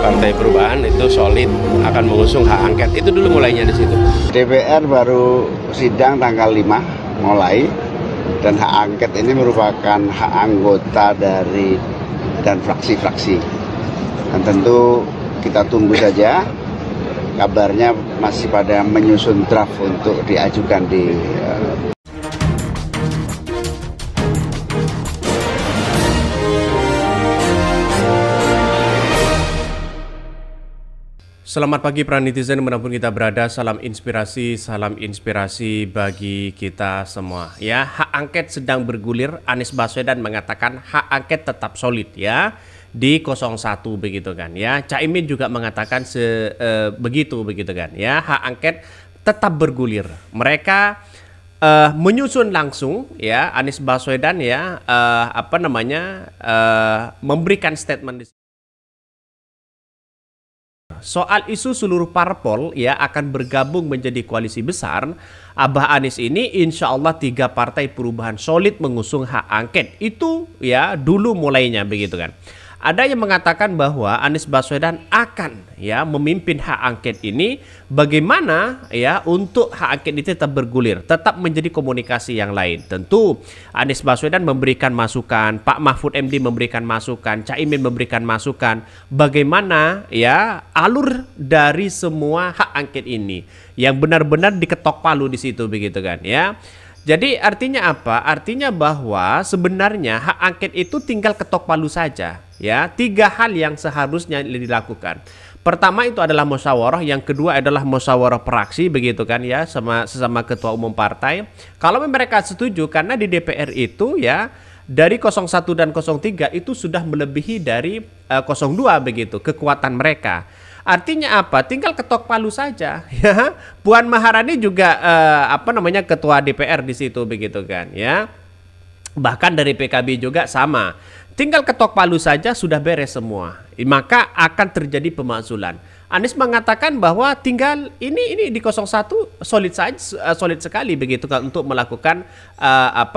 Partai Perubahan itu solid akan mengusung hak angket. Itu dulu mulainya di situ. DPR baru sidang tanggal 5 mulai, dan hak angket ini merupakan hak anggota dari dan fraksi-fraksi. Dan tentu kita tunggu saja. Kabarnya masih pada menyusun draft untuk diajukan di Selamat pagi para netizen dimanapun kita berada, salam inspirasi bagi kita semua. Ya, hak angket sedang bergulir. Anies Baswedan mengatakan hak angket tetap solid ya di 01 begitu kan ya. Caimin juga mengatakan begitu kan ya. Hak angket tetap bergulir. Mereka menyusun langsung ya, Anies Baswedan ya memberikan statement di soal isu seluruh parpol ya akan bergabung menjadi koalisi besar. Abah Anies ini insya Allah 3 partai perubahan solid mengusung hak angket. Itu ya dulu mulainya begitu kan. Ada yang mengatakan bahwa Anies Baswedan akan ya memimpin hak angket ini. Bagaimana ya untuk hak angket itu tetap bergulir, tetap menjadi komunikasi yang lain. Tentu Anies Baswedan memberikan masukan, Pak Mahfud MD memberikan masukan, Caimin memberikan masukan. Bagaimana ya alur dari semua hak angket ini yang benar-benar diketok palu di situ begitu kan ya. Jadi artinya apa? Artinya bahwa sebenarnya hak angket itu tinggal ketok palu saja. Ya, 3 hal yang seharusnya dilakukan. Pertama itu adalah musyawarah, yang kedua adalah musyawarah praksi begitu kan ya, sesama ketua umum partai. Kalau mereka setuju, karena di DPR itu ya dari 01 dan 03 itu sudah melebihi dari 02 begitu kekuatan mereka. Artinya apa? Tinggal ketok palu saja ya. Puan Maharani juga ketua DPR di situ begitu kan ya. Bahkan dari PKB juga sama. Tinggal ketok palu saja sudah beres semua. Maka akan terjadi pemakzulan. Anies mengatakan bahwa tinggal ini di 01 solid sekali begitu kan untuk melakukan hak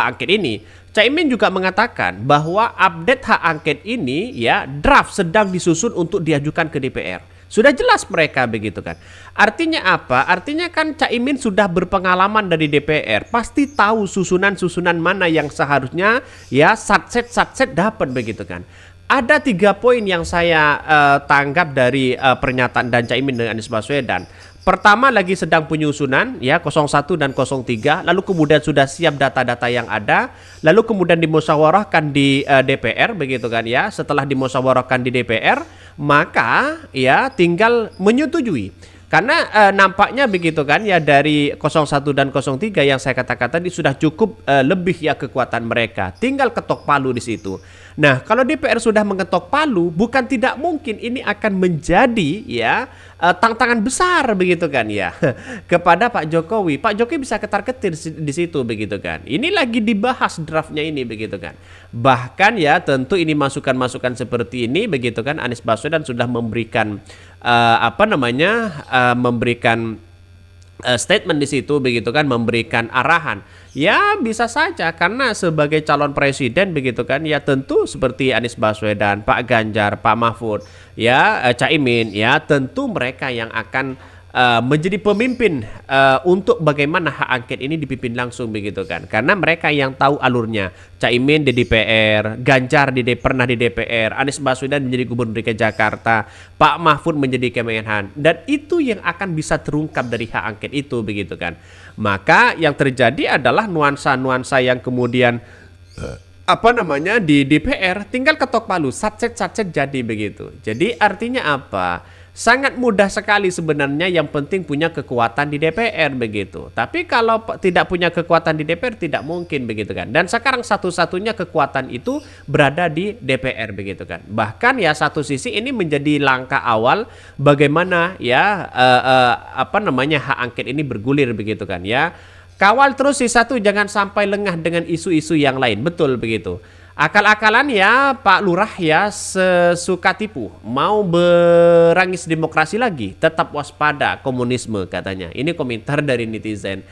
angket ini. Caimin juga mengatakan bahwa update hak angket ini ya draft sedang disusun untuk diajukan ke DPR. Sudah jelas mereka begitu kan. Artinya apa? Artinya kan Caimin sudah berpengalaman dari DPR. Pasti tahu susunan-susunan mana yang seharusnya ya satset dapat begitu kan. Ada 3 poin yang saya tanggap dari pernyataan dan Caimin dengan Anies Baswedan. Pertama lagi sedang penyusunan ya 01 dan 03, lalu kemudian sudah siap data-data yang ada, lalu kemudian dimusyawarahkan di DPR begitu kan ya. Setelah dimusyawarahkan di DPR, maka ya tinggal menyetujui. Karena nampaknya begitu kan ya dari 01 dan 03 yang saya katakan tadi sudah cukup lebih ya kekuatan mereka. Tinggal ketok palu di situ. Nah, kalau DPR sudah mengetok palu, bukan tidak mungkin ini akan menjadi ya tantangan besar begitu kan ya kepada Pak Jokowi. Pak Jokowi bisa ketar-ketir di situ begitu kan. Ini lagi dibahas draftnya ini begitu kan. Bahkan ya tentu ini masukan-masukan seperti ini begitu kan. Anies Baswedan sudah memberikan memberikan statement di situ begitu kan, memberikan arahan. Ya bisa saja karena sebagai calon presiden begitu kan ya tentu seperti Anies Baswedan, Pak Ganjar, Pak Mahfud, ya Caimin ya tentu mereka yang akan menjadi pemimpin untuk bagaimana hak angket ini dipimpin langsung begitu kan. Karena mereka yang tahu alurnya. Caimin di DPR, Ganjar pernah di DPR, Anies Baswedan menjadi gubernur DKI Jakarta, Pak Mahfud menjadi Kemenhan, dan itu yang akan bisa terungkap dari hak angket itu begitu kan. Maka yang terjadi adalah nuansa-nuansa yang kemudian di DPR tinggal ketok palu, satset jadi begitu. Jadi artinya apa? Sangat mudah sekali sebenarnya, yang penting punya kekuatan di DPR begitu. Tapi kalau tidak punya kekuatan di DPR tidak mungkin begitu kan. Dan sekarang satu-satunya kekuatan itu berada di DPR begitu kan. Bahkan ya satu sisi ini menjadi langkah awal bagaimana ya hak angket ini bergulir begitu kan ya. Kawal terus satu, jangan sampai lengah dengan isu-isu yang lain. Betul begitu. Akal-akalan ya Pak Lurah ya sesuka tipu. Mau berangis demokrasi lagi, tetap waspada komunisme katanya. Ini komentar dari netizen.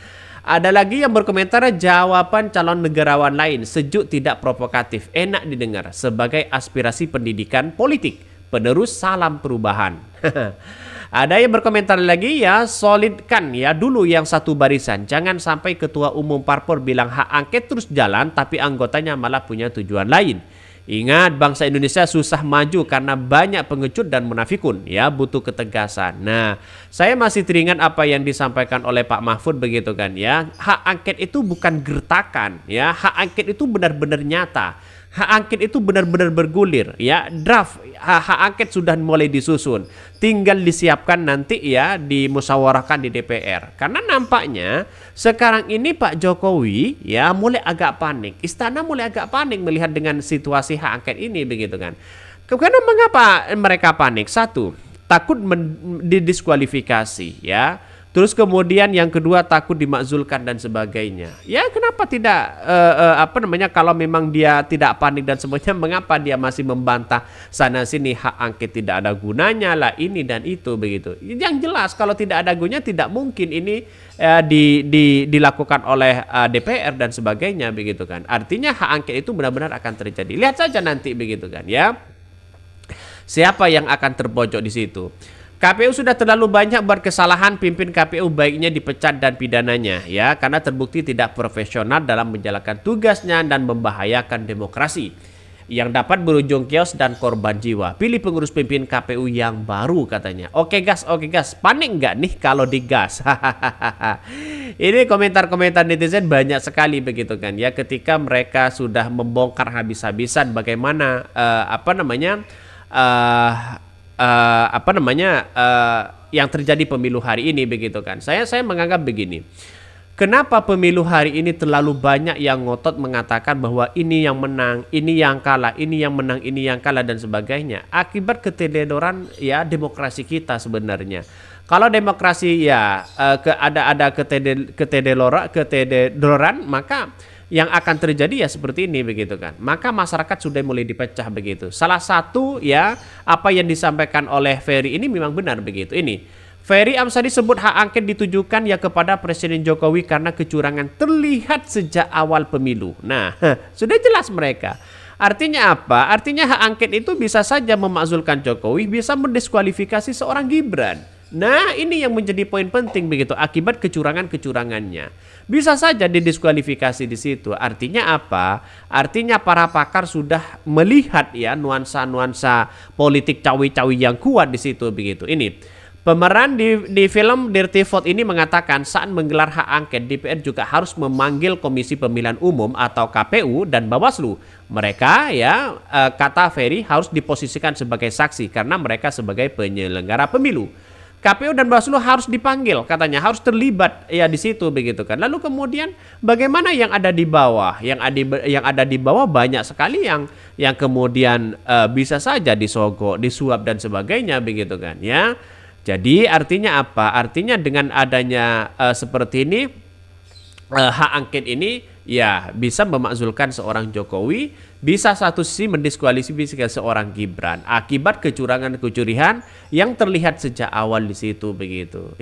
Ada lagi yang berkomentar jawaban calon negarawan lain sejuk tidak provokatif, enak didengar sebagai aspirasi pendidikan politik, penerus salam perubahan. Ada yang berkomentar lagi ya, solidkan ya dulu yang satu barisan, jangan sampai ketua umum parpol bilang hak angket terus jalan tapi anggotanya malah punya tujuan lain. Ingat, bangsa Indonesia susah maju karena banyak pengecut dan munafikun, ya, butuh ketegasan. Nah, saya masih teringat apa yang disampaikan oleh Pak Mahfud begitu kan, ya. Hak angket itu bukan gertakan, ya. Hak angket itu benar-benar nyata. Hak angket itu benar-benar bergulir, ya. Draft hak angket sudah mulai disusun. Tinggal disiapkan nanti ya, dimusyawarahkan di DPR. Karena nampaknya sekarang ini Pak Jokowi ya mulai agak panik. Istana mulai agak panik melihat dengan situasi hak angket ini begitu kan. Karena mengapa mereka panik? Satu, takut didiskualifikasi ya. Terus kemudian yang kedua takut dimakzulkan dan sebagainya. Ya kenapa tidak kalau memang dia tidak panik dan sebagainya, mengapa dia masih membantah sana sini hak angket tidak ada gunanya lah ini dan itu begitu. Yang jelas kalau tidak ada gunanya tidak mungkin ini dilakukan oleh DPR dan sebagainya begitu kan. Artinya hak angket itu benar-benar akan terjadi. Lihat saja nanti begitu kan ya. Siapa yang akan terpojok di situ? KPU sudah terlalu banyak buat kesalahan, pimpin KPU baiknya dipecat dan pidananya ya, karena terbukti tidak profesional dalam menjalankan tugasnya dan membahayakan demokrasi yang dapat berujung chaos dan korban jiwa. Pilih pengurus pimpin KPU yang baru katanya. Oke gas, panik nggak nih kalau digas? Ini komentar-komentar netizen banyak sekali begitu kan ya, ketika mereka sudah membongkar habis-habisan bagaimana yang terjadi pemilu hari ini begitu kan. Saya menganggap begini. Kenapa pemilu hari ini terlalu banyak yang ngotot mengatakan bahwa ini yang menang, ini yang kalah, ini yang menang, ini yang kalah dan sebagainya. Akibat keteledoran ya demokrasi kita sebenarnya. Kalau demokrasi ya ada keteledoran maka yang akan terjadi ya seperti ini begitu kan. Maka masyarakat sudah mulai dipecah begitu. Salah satu ya apa yang disampaikan oleh Ferry ini memang benar begitu. Ini Ferry Amsari sebut hak angket ditujukan ya kepada Presiden Jokowi karena kecurangan terlihat sejak awal pemilu. Nah, sudah jelas mereka. Artinya apa? Artinya hak angket itu bisa saja memakzulkan Jokowi, bisa mendiskualifikasi seorang Gibran. Nah, ini yang menjadi poin penting begitu akibat kecurangannya. Bisa saja didiskualifikasi di situ. Artinya apa? Artinya para pakar sudah melihat ya nuansa-nuansa politik cawi-cawi yang kuat di situ begitu. Ini pemeran di film Dirty Vote ini mengatakan saat menggelar hak angket DPR juga harus memanggil Komisi Pemilihan Umum atau KPU dan Bawaslu. Mereka ya kata Ferry harus diposisikan sebagai saksi karena mereka sebagai penyelenggara pemilu. KPU dan Bawaslu harus dipanggil katanya, harus terlibat ya di situ begitu kan. Lalu kemudian bagaimana yang ada di bawah? Yang ada di bawah banyak sekali yang kemudian bisa saja disogok, disuap dan sebagainya begitu kan ya. Jadi artinya apa? Artinya dengan adanya seperti ini hak angket ini ya bisa memakzulkan seorang Jokowi, bisa satu sisi mendiskualifikasi seorang Gibran akibat kecurangan-kecurian yang terlihat sejak awal di situ begitu.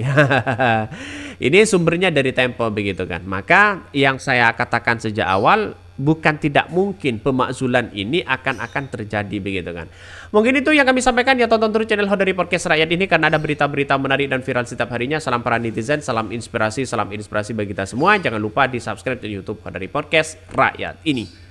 Ini sumbernya dari Tempo begitu kan. Maka yang saya katakan sejak awal bukan tidak mungkin pemakzulan ini akan terjadi begitu kan. Mungkin itu yang kami sampaikan ya, tonton terus channel Hodari Podcast Rakyat ini karena ada berita-berita menarik dan viral setiap harinya. Salam para netizen, salam inspirasi bagi kita semua. Jangan lupa di subscribe di YouTube Hodari Podcast Rakyat ini.